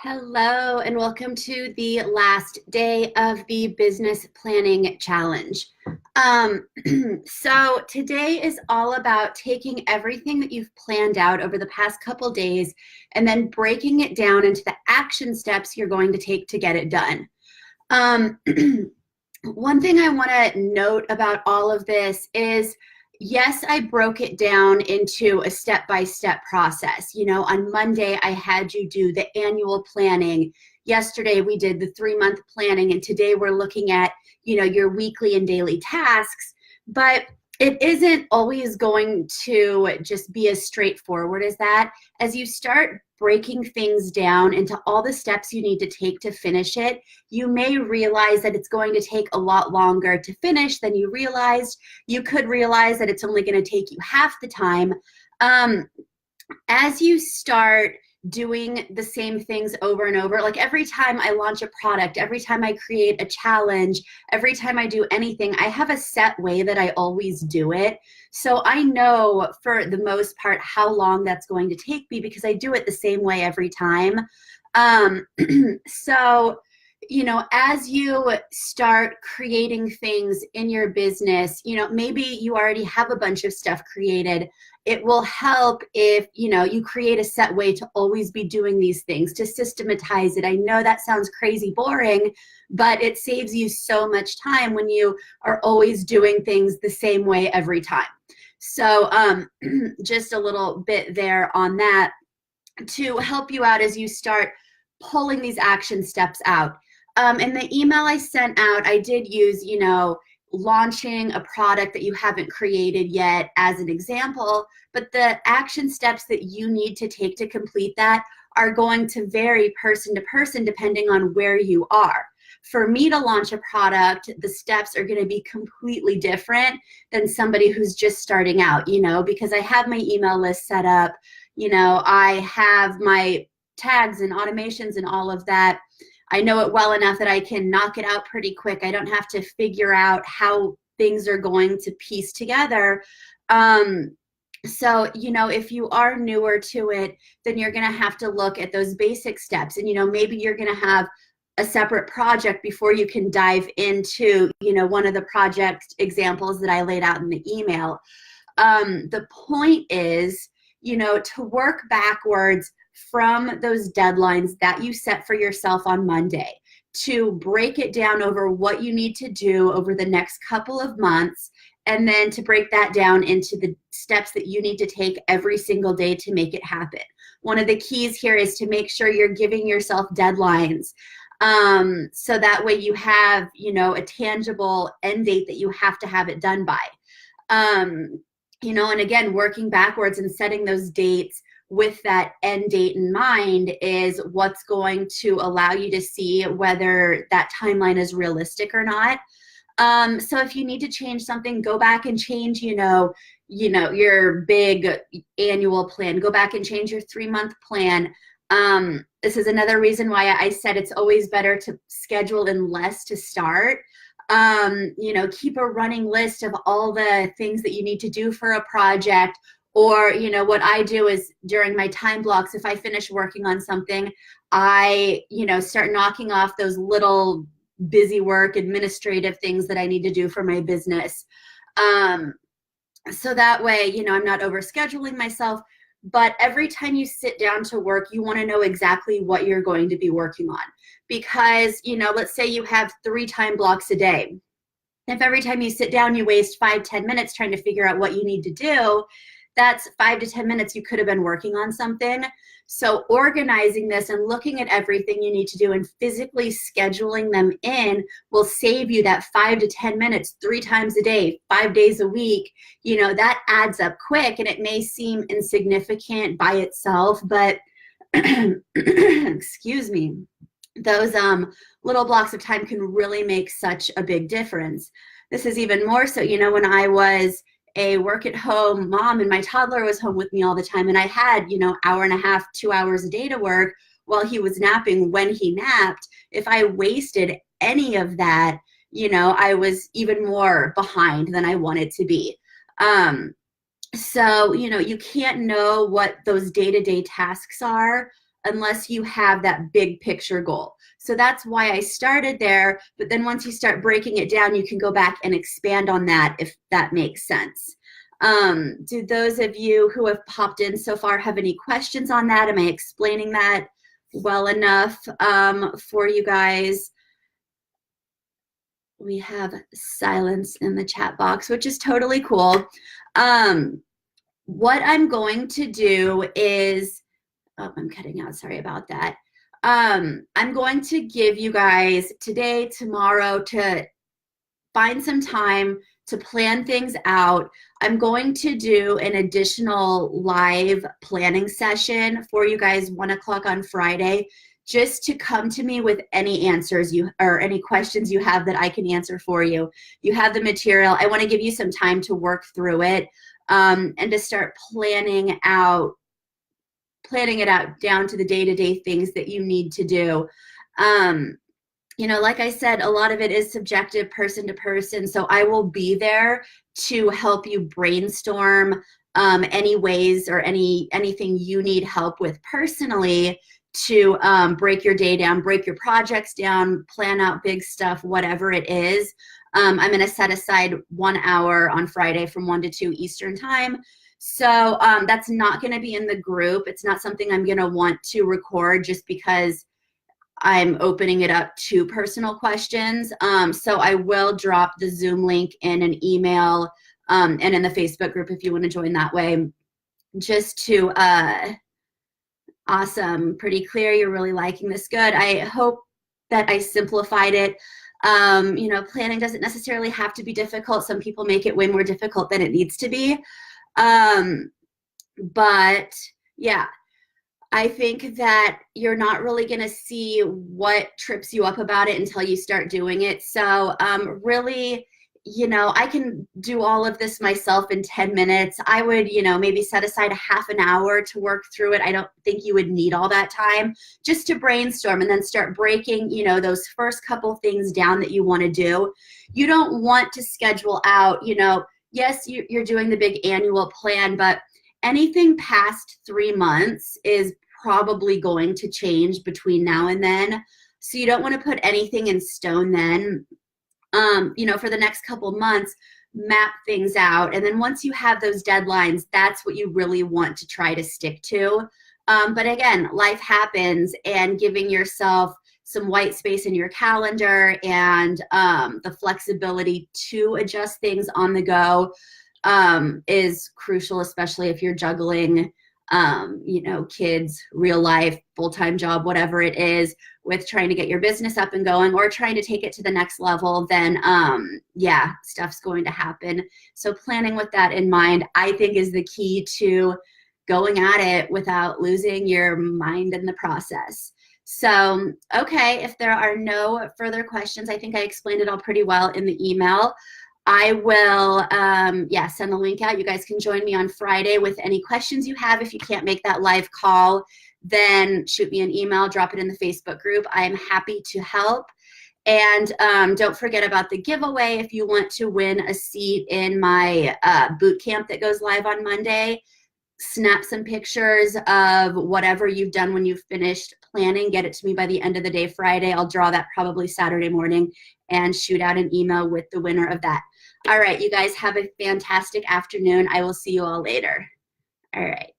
Hello, and welcome to the last day of the Business Planning Challenge. So today is all about taking everything that you've planned out over the past couple days and then breaking it down into the action steps you're going to take to get it done. Um, One thing I want to note about all of this is yes, I broke it down into a step-by-step process. On Monday, I had you do the annual planning. Yesterday, we did the 3-month planning, and today we're looking at, your weekly and daily tasks. But it isn't always going to just be as straightforward as that. As you start breaking things down into all the steps you need to take to finish it, you may realize that it's going to take a lot longer to finish than you realized. You could realize that it's only going to take you half the time. As you start doing the same things over and over, like every time I launch a product, every time I create a challenge, every time I do anything, I have a set way that I always do it. So I know for the most part how long that's going to take me because I do it the same way every time. So as you start creating things in your business, maybe you already have a bunch of stuff created. It will help if, you create a set way to always be doing these things, to systematize it. I know that sounds crazy boring, but it saves you so much time when you are always doing things the same way every time. So just a little bit there on that to help you out as you start pulling these action steps out. In the email I sent out, I did use, launching a product that you haven't created yet as an example, but the action steps that you need to take to complete that are going to vary person to person depending on where you are. For me to launch a product, the steps are going to be completely different than somebody who's just starting out, because I have my email list set up, I have my tags and automations and all of that. I know it well enough that I can knock it out pretty quick. I don't have to figure out how things are going to piece together. So, if you are newer to it, then you're going to have to look at those basic steps. And, maybe you're going to have a separate project before you can dive into, one of the project examples that I laid out in the email. The point is, to work backwards from those deadlines that you set for yourself on Monday, to break it down over what you need to do over the next couple of months, and then to break that down into the steps that you need to take every single day to make it happen. One of the keys here is to make sure you're giving yourself deadlines. So that way you have, a tangible end date that you have to have it done by. And again, working backwards and setting those dates with that end date in mind is what's going to allow you to see whether that timeline is realistic or not. So if you need to change something, go back and change, your big annual plan. Go back and change your 3-month plan. This is another reason why I said it's always better to schedule in less to start. Keep a running list of all the things that you need to do for a project. Or, what I do is during my time blocks, if I finish working on something, I, start knocking off those little busy work, administrative things that I need to do for my business. So that way, I'm not overscheduling myself. But every time you sit down to work, you want to know exactly what you're going to be working on. Because, let's say you have 3 time blocks a day. If every time you sit down, you waste 5-10 minutes trying to figure out what you need to do, that's 5 to 10 minutes you could have been working on something. So organizing this and looking at everything you need to do and physically scheduling them in will save you that 5 to 10 minutes 3 times a day, 5 days a week. That adds up quick, and it may seem insignificant by itself, but excuse me, those little blocks of time can really make such a big difference. This is even more so, when I was a work-at-home mom and my toddler was home with me all the time, and I had, hour and a half, 2 hours a day to work while he was napping when he napped. If I wasted any of that, I was even more behind than I wanted to be. So, you can't know what those day-to-day tasks are unless you have that big picture goal. So that's why I started there. But then once you start breaking it down, you can go back and expand on that if that makes sense. Do those of you who have popped in so far have any questions on that? Am I explaining that well enough for you guys? We have silence in the chat box, which is totally cool. What I'm going to do is, oh, I'm cutting out, sorry about that. I'm going to give you guys today, tomorrow to find some time to plan things out. I'm going to do an additional live planning session for you guys 1 o'clock on Friday, just to come to me with any answers or any questions you have that I can answer for you. You have the material. I want to give you some time to work through it and to start planning it out down to the day-to-day things that you need to do. You know, like I said, a lot of it is subjective, person to person. So I will be there to help you brainstorm any ways or anything you need help with personally to break your day down, break your projects down, plan out big stuff, whatever it is. I'm going to set aside 1 hour on Friday from 1 to 2 Eastern time. So that's not going to be in the group. It's not something I'm going to want to record just because I'm opening it up to personal questions. So I will drop the Zoom link in an email and in the Facebook group if you want to join that way. Just to, awesome, pretty clear. You're really liking this. Good. I hope that I simplified it. You know, planning doesn't necessarily have to be difficult. Some people make it way more difficult than it needs to be. But yeah. I think that you're not really going to see what trips you up about it until you start doing it. So really, you know, I can do all of this myself in 10 minutes. I would, you know, maybe set aside a half an hour to work through it. I don't think you would need all that time just to brainstorm and then start breaking, you know, those first couple things down that you want to do. You don't want to schedule out, you know, yes, you're doing the big annual plan, but anything past 3 months is probably going to change between now and then. So you don't want to put anything in stone then. You know, for the next couple months, map things out. And then once you have those deadlines, that's what you really want to try to stick to. But again, life happens, and giving yourself some white space in your calendar and the flexibility to adjust things on the go is crucial, especially if you're juggling, you know, kids, real life, full-time job, whatever it is, with trying to get your business up and going or trying to take it to the next level, then yeah, stuff's going to happen. So planning with that in mind, I think, is the key to going at it without losing your mind in the process. So, okay, if there are no further questions, I think I explained it all pretty well in the email. I will, yeah, send the link out. You guys can join me on Friday with any questions you have. If you can't make that live call, then shoot me an email, drop it in the Facebook group. I'm happy to help. And don't forget about the giveaway. If you want to win a seat in my boot camp that goes live on Monday, snap some pictures of whatever you've done when you've finished planning. Get it to me by the end of the day Friday. I'll draw that probably Saturday morning and shoot out an email with the winner of that. All right, you guys have a fantastic afternoon. I will see you all later. All right.